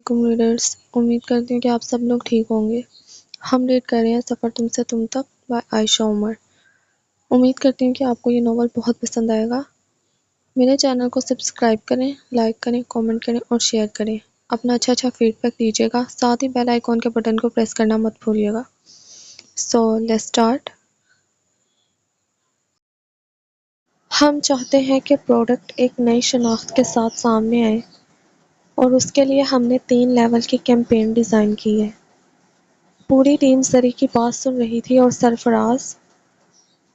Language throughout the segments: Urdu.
علیکم ریڈرز، امید کرتی ہوں کہ آپ سب لوگ ٹھیک ہوں گے۔ ہم ریڈ کر رہے ہیں سفر تم سے تم تک بائی عائشہ عمر۔ امید کرتی ہوں کہ آپ کو یہ ناول بہت پسند آئے گا۔ میرے چینل کو سبسکرائب کریں، لائک کریں، کامنٹ کریں اور شیئر کریں۔ اپنا اچھا فیڈ بیک دیجیے گا، ساتھ ہی بیل آئیکن کے بٹن کو پریس کرنا مت بھولیے گا۔ So let's start. ہم چاہتے ہیں کہ پروڈکٹ ایک نئی شناخت کے ساتھ سامنے آئے، اور اس کے لیے ہم نے 3 لیول کی کیمپین ڈیزائن کی ہے۔ پوری ٹیم زری کی بات سن رہی تھی اور سرفراز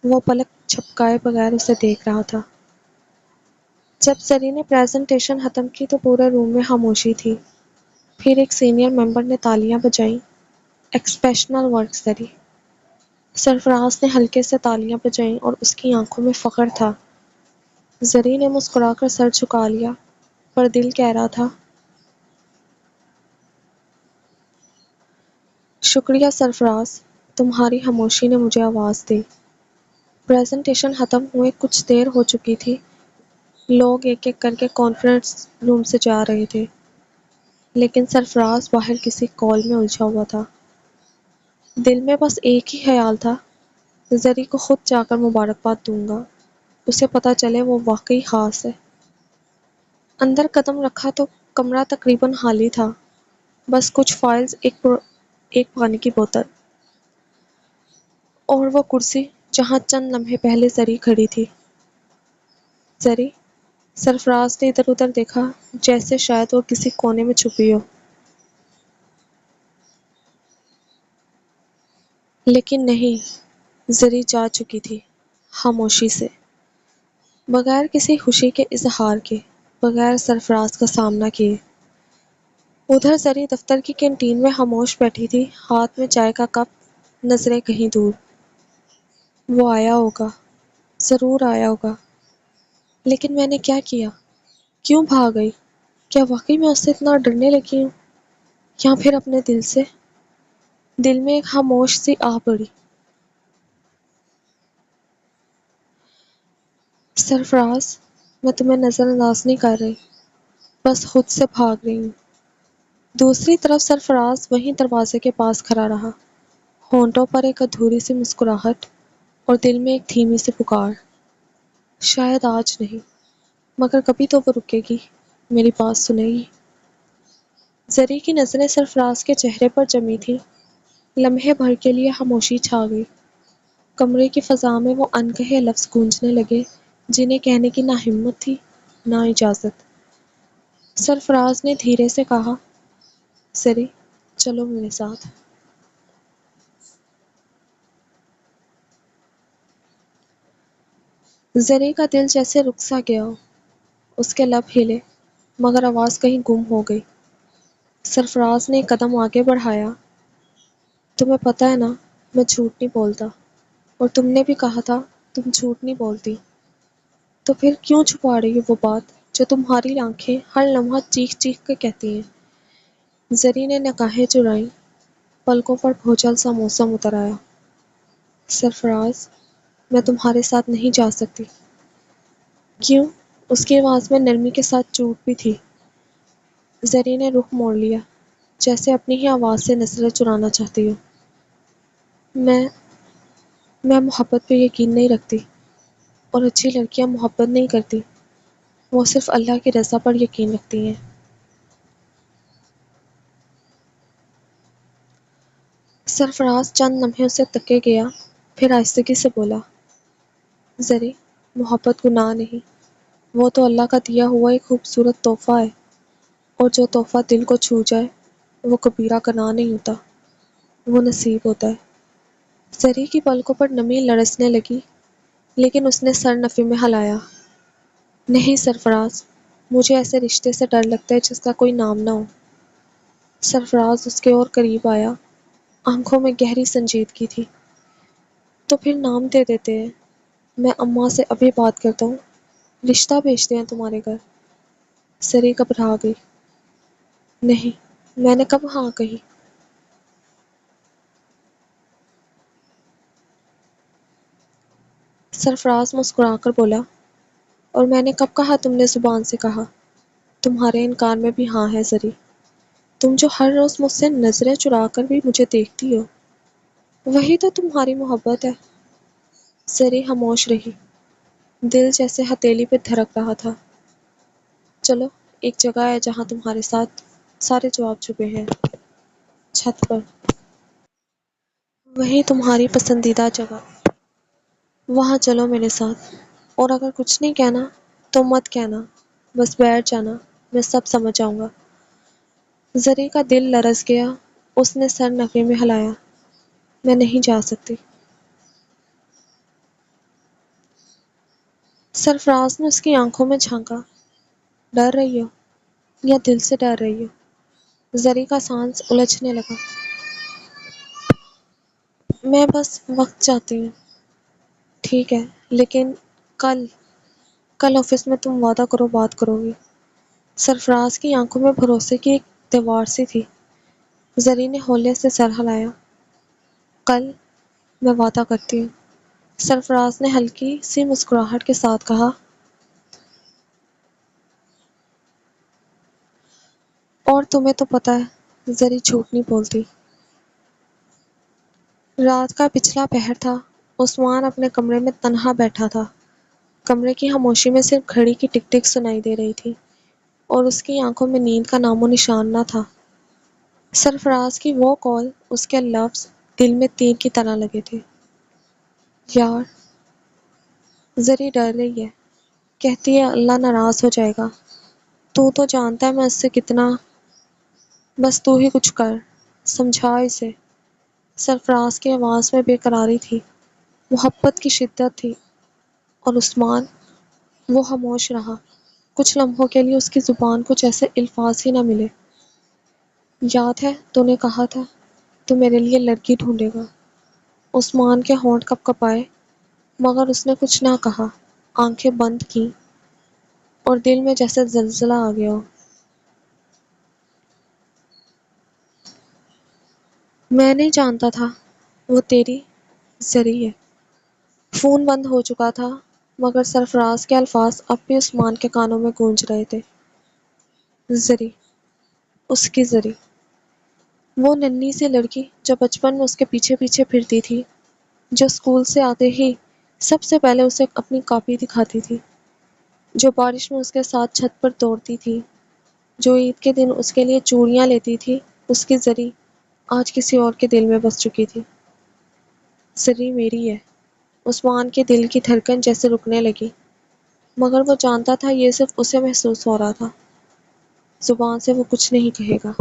وہ پلک جھپکائے بغیر اسے دیکھ رہا تھا۔ جب زری نے پریزنٹیشن ختم کی تو پورے روم میں خاموشی تھی۔ پھر ایک سینئر ممبر نے تالیاں بجائیں۔ ایکسپیشنل ورک زری۔ سرفراز نے ہلکے سے تالیاں بجائیں اور اس کی آنکھوں میں فخر تھا۔ زری نے مسکرا کر سر جھکا لیا، پر دل کہہ رہا تھا شکریہ سرفراز، تمہاری خاموشی نے مجھے آواز دی۔ پریزنٹیشن ختم ہوئے کچھ دیر ہو چکی تھی۔ لوگ ایک ایک کر کے کانفرنس روم سے جا رہے تھے، لیکن سرفراز باہر کسی کال میں الجھا ہوا تھا۔ دل میں بس ایک ہی خیال تھا، زری کو خود جا کر مبارکباد دوں گا، اسے پتہ چلے وہ واقعی خاص ہے۔ اندر قدم رکھا تو کمرہ تقریباً خالی تھا، بس کچھ فائلز، ایک پانی کی بوتل اور وہ کرسی جہاں چند لمحے پہلے زری کھڑی تھی۔ زری؟ سرفراز نے ادھر ادھر دیکھا، جیسے شاید وہ کسی کونے میں چھپی ہو، لیکن نہیں، زری جا چکی تھی، خاموشی سے، بغیر کسی خوشی کے اظہار کے، بغیر سرفراز کا سامنا کیے۔ ادھر زری دفتر کی کینٹین میں خاموش بیٹھی تھی، ہاتھ میں چائے کا کپ، نظریں کہیں دور۔ وہ آیا ہوگا، ضرور آیا ہوگا، لیکن میں نے کیا کیا؟ کیوں بھاگ گئی؟ کیا واقعی میں اس سے اتنا ڈرنے لگی ہوں؟ یا پھر اپنے دل سے؟ دل میں ایک خاموش سی آہ پڑی۔ سرفراز، میں تمہیں نظر انداز نہیں کر رہی، بس خود سے بھاگ رہی ہوں۔ دوسری طرف سرفراز وہیں دروازے کے پاس کھڑا رہا، ہونٹوں پر ایک ادھوری سی مسکراہٹ اور دل میں ایک دھیمی سی پکار۔ شاید آج نہیں، مگر کبھی تو وہ رکے گی، میری بات سنے گی۔ زری کی نظریں سرفراز کے چہرے پر جمی تھی، لمحے بھر کے لیے خاموشی چھا گئی۔ کمرے کی فضا میں وہ انکہے لفظ گونجنے لگے جنہیں کہنے کی نہ ہمت تھی، نہ اجازت۔ سرفراز نے دھیرے سے کہا، زری، چلو میرے ساتھ۔ زری کا دل جیسے رک سا گیا ہو، اس کے لب ہلے، مگر آواز کہیں گم ہو گئی۔ سرفراز نے ایک قدم آگے بڑھایا۔ تمہیں پتہ ہے نا، میں جھوٹ نہیں بولتا، اور تم نے بھی کہا تھا تم جھوٹ نہیں بولتی، تو پھر کیوں چھپا رہی ہو وہ بات جو تمہاری آنکھیں ہر لمحہ چیخ چیخ کے کہتی ہیں؟ زری نے نگاہیں چرائیں، پلکوں پر بھوچل سا موسم اتر آیا۔ سرفراز، میں تمہارے ساتھ نہیں جا سکتی۔ کیوں؟ اس کی آواز میں نرمی کے ساتھ چوٹ بھی تھی۔ زری نے رخ موڑ لیا، جیسے اپنی ہی آواز سے نظریں چرانا چاہتی ہو۔ میں محبت پہ یقین نہیں رکھتی، اور اچھی لڑکیاں محبت نہیں کرتی، وہ صرف اللہ کی رضا پر یقین رکھتی ہیں۔ سرفراز چند لمحے اسے تکے گیا، پھر آہستگی سے بولا، زری، محبت گناہ نہیں، وہ تو اللہ کا دیا ہوا ایک خوبصورت تحفہ ہے، اور جو تحفہ دل کو چھو جائے وہ کبیرہ گناہ نہیں ہوتا، وہ نصیب ہوتا ہے۔ زری کی پلکوں پر نمی لرزنے لگی، لیکن اس نے سر نفی میں ہلایا۔ نہیں سرفراز، مجھے ایسے رشتے سے ڈر لگتا ہے جس کا کوئی نام نہ ہو۔ سرفراز اس کے اور قریب آیا، آنکھوں میں گہری سنجیدگی تھی۔ تو پھر نام دے دیتے ہیں، میں اماں سے ابھی بات کرتا ہوں، رشتہ بھیجتے ہیں تمہارے گھر۔ زری گھبرا گئی۔ نہیں، میں نے کب ہاں کہی؟ سرفراز مسکرا کر بولا، اور میں نے کب کہا تم نے زبان سے کہا؟ تمہارے انکار میں بھی ہاں ہے زری، تم جو ہر روز مجھ سے نظریں چرا کر بھی مجھے دیکھتی ہو، وہی تو تمہاری محبت ہے۔ زری خاموش رہی، دل جیسے ہتھیلی پہ دھڑک رہا تھا۔ چلو، ایک جگہ ہے جہاں تمہارے ساتھ سارے جواب چھپے ہیں، چھت پر۔ وہی تمہاری پسندیدہ جگہ، وہاں چلو میرے ساتھ۔ اور اگر کچھ نہیں کہنا تو مت کہنا، بس بیٹھ جانا، میں سب سمجھ جاؤں گا۔ زری کا دل لرز گیا، اس نے سر نفے میں ہلایا۔ میں نہیں جا سکتی۔ سرفراز نے اس کی آنکھوں میں جھانکا۔ ڈر رہی ہو یا دل سے ڈر رہی ہو؟ زری کا سانس الجھنے لگا۔ میں بس وقت چاہتی ہوں۔ ٹھیک ہے، لیکن کل کل آفس میں تم وعدہ کرو بات کرو گی۔ سرفراز کی آنکھوں میں بھروسے کی ایک دیوار سی تھی۔ زری نے ہولے سے سر ہلایا۔ کل میں وعدہ کرتی ہوں۔ سرفراز نے ہلکی سی مسکراہٹ کے ساتھ کہا۔ اور تمہیں تو پتہ ہے، زری جھوٹ نہیں بولتی۔ رات کا پچھلا پہر تھا۔ عثمان اپنے کمرے میں تنہا بیٹھا تھا۔ کمرے کی خاموشی میں صرف گھڑی کی ٹک ٹک سنائی دے رہی تھی، اور اس کی آنکھوں میں نیند کا نام و نشان نہ تھا۔ سرفراز کی وہ کال، اس کے لفظ دل میں تیر کی طرح لگے تھے۔ یار، زری ڈر رہی ہے، کہتی ہے اللہ ناراض ہو جائے گا۔ تو جانتا ہے میں اس سے کتنا، بس تو ہی کچھ کر، سمجھا اسے۔ سرفراز کی آواز میں بے قراری تھی، محبت کی شدت تھی، اور عثمان، وہ خاموش رہا۔ کچھ لمحوں کے لیے اس کی زبان کو جیسے الفاظ ہی نہ ملے۔ یاد ہے تو نے کہا تھا تو میرے لیے لڑکی ڈھونڈے گا۔ عثمان کے ہونٹ کپ کپائے، مگر اس نے کچھ نہ کہا، آنکھیں بند کیں، اور دل میں جیسے زلزلہ آ گیا ہو۔ میں نہیں جانتا تھا وہ تیری زری ہے۔ فون بند ہو چکا تھا، مگر سرفراز کے الفاظ اب بھی عثمان کے کانوں میں گونج رہے تھے۔ زری، اس کی زری، وہ ننھی سی لڑکی جو بچپن میں اس کے پیچھے پیچھے پھرتی تھی، جو اسکول سے آتے ہی سب سے پہلے اسے اپنی کاپی دکھاتی تھی، جو بارش میں اس کے ساتھ چھت پر دوڑتی تھی، جو عید کے دن اس کے لیے چوڑیاں لیتی تھی، اس کی زری آج کسی اور کے دل میں بس چکی تھی۔ زری میری ہے۔ عثمان کے دل کی دھڑکن جیسے رکنے لگی، مگر وہ جانتا تھا یہ صرف اسے محسوس ہو رہا تھا، زبان سے وہ کچھ نہیں کہے گا۔